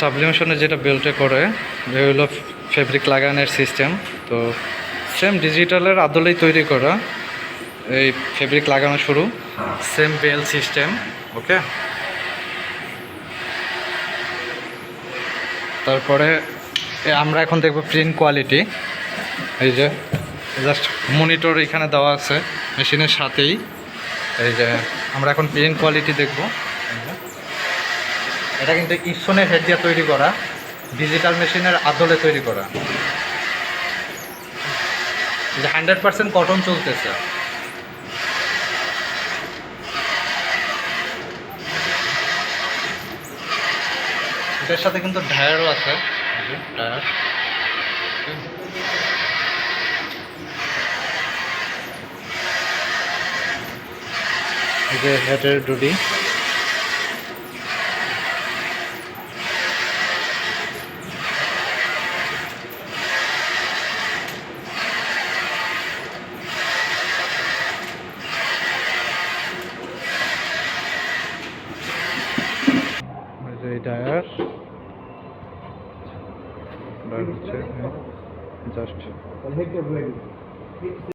সাবলিমেশনে যেটা বেল্টে করে হলো ফেব্রিক লাগানোর সিস্টেম। তো সেম ডিজিটালের আদলেই তৈরি করা, এই ফেব্রিক লাগানো শুরু, সেম বেল সিস্টেম। ওকে, তারপরে আমরা এখন দেখব প্রিন্ট কোয়ালিটি। এই যে জাস্ট মনিটর এখানে দেওয়া আছে মেশিনের সাথেই। এই যে আমরা এখন প্রিন্ট কোয়ালিটি দেখব। এটা কিন্তু ইপসনের হেড দিয়ে তৈরি করা, ডিজিটাল মেশিনের আদলে তৈরি করা। যে 100% কটন চলতেছে। এটার সাথে কিন্তু ডায়ারও আছে, ডায়ার। এই যে হেডের ডুডি। ডায়ার হচ্ছে জাস্ট